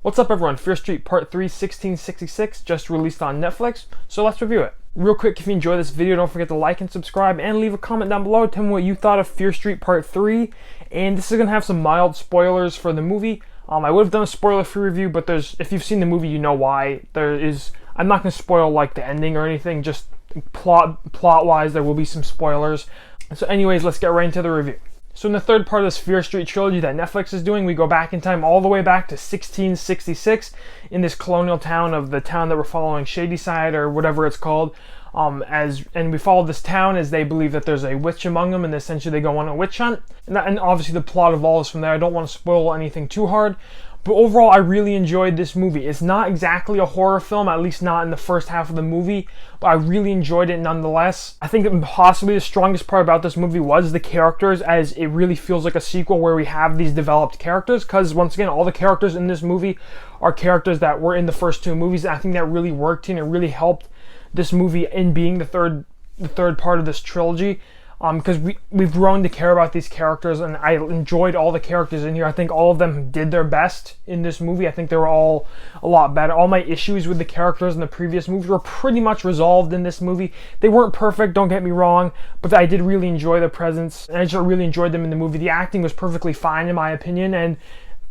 What's up everyone, Fear Street Part 3 1666 just released on Netflix, so let's review it. Real quick, if you enjoyed this video, don't forget to like and subscribe and leave a comment down below. Tell me what you thought of Fear Street Part 3, and this is going to have some mild spoilers for the movie. I would have done a spoiler-free review, but if you've seen the movie, you know why. I'm not going to spoil like the ending or anything, just plot-wise there will be some spoilers. So anyways, let's get right into the review. So in the third part of this Fear Street trilogy that Netflix is doing, we go back in time all the way back to 1666 in this colonial town of the town that we're following, Shadyside or whatever it's called. And we follow this town as they believe that there's a witch among them, and essentially they go on a witch hunt. And obviously the plot evolves from there. I don't want to spoil anything too hard. But overall, I really enjoyed this movie. It's not exactly a horror film, at least not in the first half of the movie, but I really enjoyed it nonetheless. I think that possibly the strongest part about this movie was the characters, as it really feels like a sequel where we have these developed characters, because once again, all the characters in this movie are characters that were in the first two movies. I think that really worked and it really helped this movie in being the third part of this trilogy. Because we've grown to care about these characters, and I enjoyed all the characters in here. I think all of them did their best in this movie. I think they were all a lot better. All my issues with the characters in the previous movies were pretty much resolved in this movie. They weren't perfect, don't get me wrong, but I did really enjoy their presence, and I just really enjoyed them in the movie. The acting was perfectly fine in my opinion, and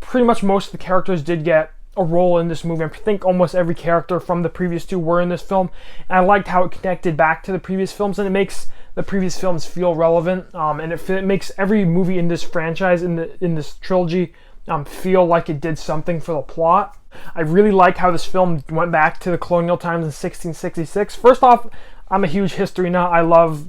pretty much most of the characters did get a role in this movie. I think almost every character from the previous two were in this film, and I liked how it connected back to the previous films, and it makes the previous films feel relevant, and it makes every movie in this franchise, in this trilogy, feel like it did something for the plot. I really like how this film went back to the colonial times in 1666. First off, I'm a huge history nut. I love,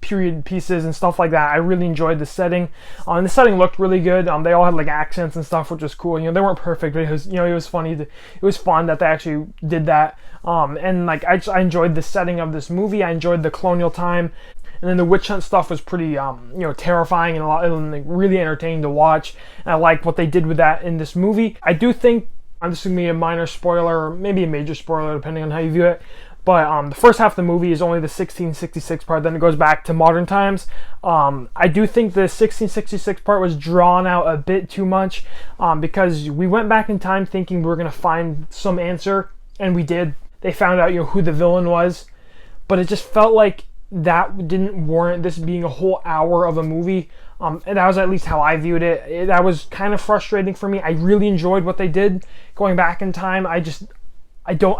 period pieces and stuff like that. I really enjoyed the setting, and the setting looked really good. They all had like accents and stuff, which was cool. They weren't perfect, but it was funny. It was fun that they actually did that. And like I enjoyed the setting of this movie. I enjoyed the colonial time, and then the witch hunt stuff was pretty terrifying and like, really entertaining to watch. And I like what they did with that in this movie. I do think, this is gonna be a minor spoiler or maybe a major spoiler depending on how you view it, but the first half of the movie is only the 1666 part, then it goes back to modern times. I do think the 1666 part was drawn out a bit too much, because we went back in time thinking we were going to find some answer, and we did. They found out who the villain was, but it just felt like that didn't warrant this being a whole hour of a movie. And that was at least how I viewed it. That was kind of frustrating for me. I really enjoyed what they did going back in time. I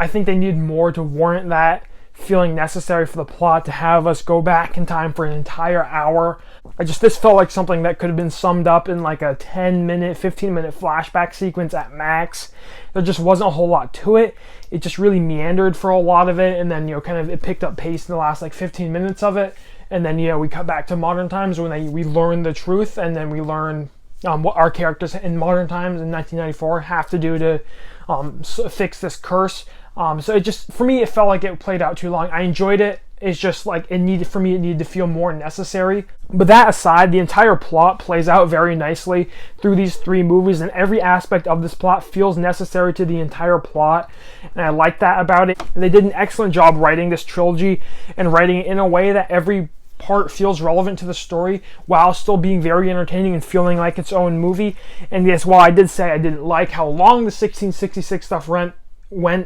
think they needed more to warrant that feeling necessary for the plot to have us go back in time for an entire hour. This felt like something that could have been summed up in like a 10-minute, 15-minute flashback sequence at max. There just wasn't a whole lot to it. It just really meandered for a lot of it, and then it picked up pace in the last like 15 minutes of it, and then we cut back to modern times when we learn the truth, and then we learn what our characters in modern times in 1994 have to do to fix this curse. So for me, it felt like it played out too long. I enjoyed it. It's just like it needed to feel more necessary. But that aside, the entire plot plays out very nicely through these three movies, and every aspect of this plot feels necessary to the entire plot, and I like that about it. They did an excellent job writing this trilogy and writing it in a way that every part feels relevant to the story while still being very entertaining and feeling like its own movie. And yes, while I did say I didn't like how long the 1666 stuff went,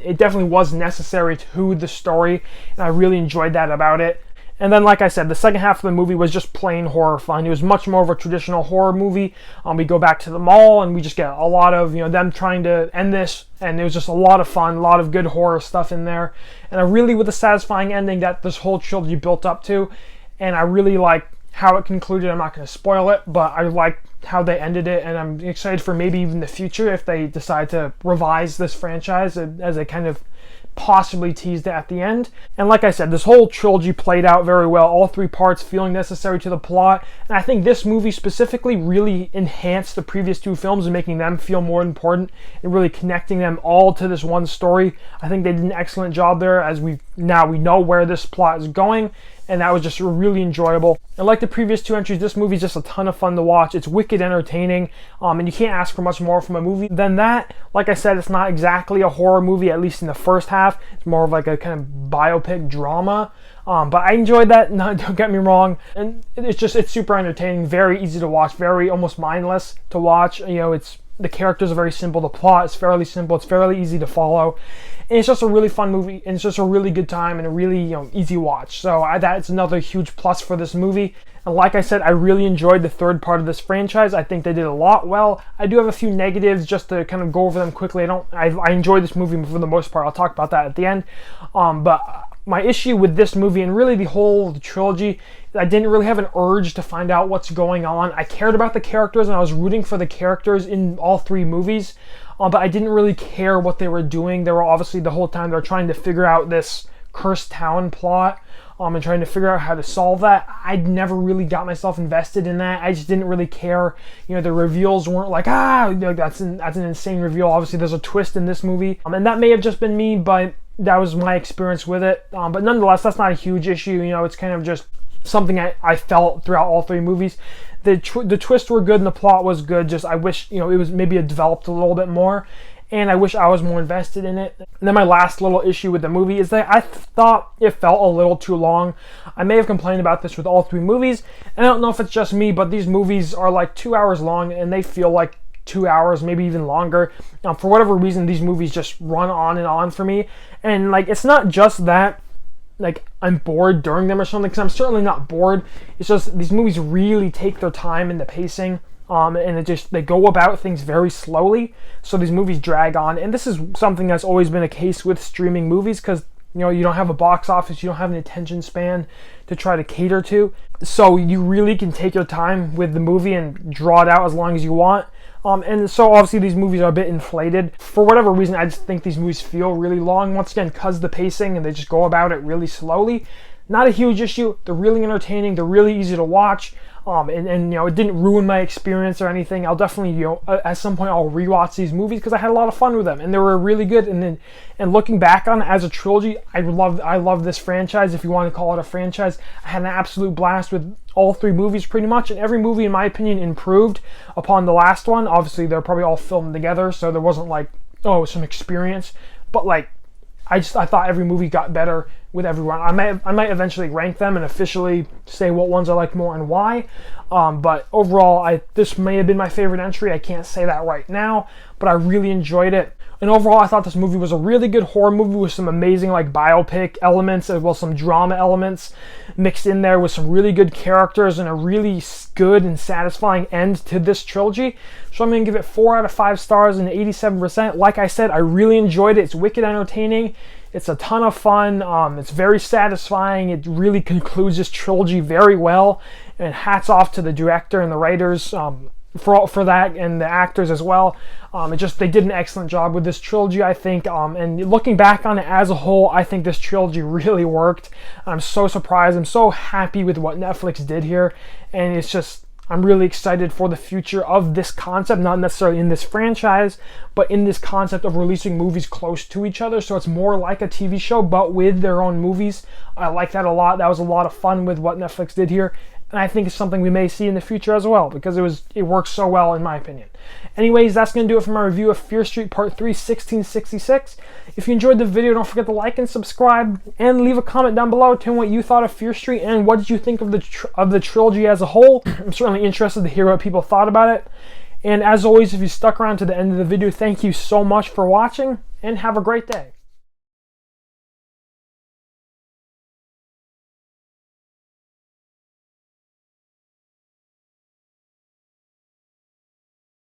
it definitely was necessary to the story, and I really enjoyed that about it. And then, like I said, the second half of the movie was just plain horror fun. It was much more of a traditional horror movie. We go back to the mall, and we just get a lot of them trying to end this, and it was just a lot of fun, a lot of good horror stuff in there, and I really, with a satisfying ending that this whole trilogy built up to. And I really like how it concluded. I'm not going to spoil it, but I like how they ended it, and I'm excited for maybe even the future if they decide to revise this franchise, as they kind of possibly teased it at the end. And like I said, this whole trilogy played out very well, all three parts feeling necessary to the plot, and I think this movie specifically really enhanced the previous two films and making them feel more important and really connecting them all to this one story. I think they did an excellent job there, as we know where this plot is going, and that was just really enjoyable. And like the previous two entries, this movie is just a ton of fun to watch. It's wicked entertaining, and you can't ask for much more from a movie than that. Like I said, it's not exactly a horror movie, at least in the first half. It's more of like a kind of biopic drama. But I enjoyed that, don't get me wrong, and it's super entertaining, very easy to watch, very almost mindless to watch. It's The characters are very simple. The plot is fairly simple. It's fairly easy to follow. And it's just a really fun movie. And it's just a really good time and a really easy watch. So that's another huge plus for this movie. And like I said, I really enjoyed the third part of this franchise. I think they did a lot well. I do have a few negatives just to kind of go over them quickly. I enjoyed this movie for the most part. I'll talk about that at the end. But my issue with this movie and really the whole trilogy, I didn't really have an urge to find out what's going on. I cared about the characters and I was rooting for the characters in all three movies, but I didn't really care what they were doing. They were obviously the whole time they're trying to figure out this cursed town plot and trying to figure out how to solve that. I never really got myself invested in that. I just didn't really care. The reveals weren't like, that's an insane reveal. Obviously there's a twist in this movie, and that may have just been me, but that was my experience with it. But nonetheless, that's not a huge issue. It's kind of just something I felt throughout all three movies. The twists were good and the plot was good. Just I wish it was maybe developed a little bit more, and I wish I was more invested in it. And then my last little issue with the movie is that I thought it felt a little too long. I may have complained about this with all three movies, and I don't know if it's just me, but these movies are like 2 hours long and they feel like 2 hours, maybe even longer. For whatever reason, these movies just run on and on for me. And it's not just that I'm bored during them or something, because I'm certainly not bored. It's just these movies really take their time in the pacing, and they go about things very slowly, so these movies drag on. And this is something that's always been a case with streaming movies, because you don't have a box office, you don't have an attention span to try to cater to, so you really can take your time with the movie and draw it out as long as you want. And so obviously these movies are a bit inflated. For whatever reason, I just think these movies feel really long, once again, because the pacing and they just go about it really slowly. Not a huge issue. They're really entertaining. They're really easy to watch. And it didn't ruin my experience or anything. I'll definitely, at some point I'll rewatch these movies because I had a lot of fun with them and they were really good. And looking back on it as a trilogy, I love this franchise, if you want to call it a franchise. I had an absolute blast with all three movies pretty much, and every movie in my opinion improved upon the last one. Obviously they're probably all filmed together, so there wasn't some experience, but I thought every movie got better with everyone. I might eventually rank them and officially say what ones I like more and why. But overall, this may have been my favorite entry. I can't say that right now, but I really enjoyed it. And overall, I thought this movie was a really good horror movie with some amazing biopic elements, as well as some drama elements mixed in there with some really good characters and a really good and satisfying end to this trilogy. So I'm going to give it 4 out of 5 stars and 87%. Like I said, I really enjoyed it. It's wicked entertaining. It's a ton of fun. It's very satisfying. It really concludes this trilogy very well. And hats off to the director and the writers for that, and the actors as well. They did an excellent job with this trilogy, I think. And looking back on it as a whole, I think this trilogy really worked. I'm so surprised. I'm so happy with what Netflix did here. And I'm really excited for the future of this concept, not necessarily in this franchise, but in this concept of releasing movies close to each other. So it's more like a TV show, but with their own movies. I like that a lot. That was a lot of fun with what Netflix did here. And I think it's something we may see in the future as well, because it works so well in my opinion. Anyways, that's going to do it for my review of Fear Street Part 3, 1666. If you enjoyed the video, don't forget to like and subscribe, and leave a comment down below telling what you thought of Fear Street and what did you think of the trilogy as a whole. I'm certainly interested to hear what people thought about it. And as always, if you stuck around to the end of the video, thank you so much for watching, and have a great day.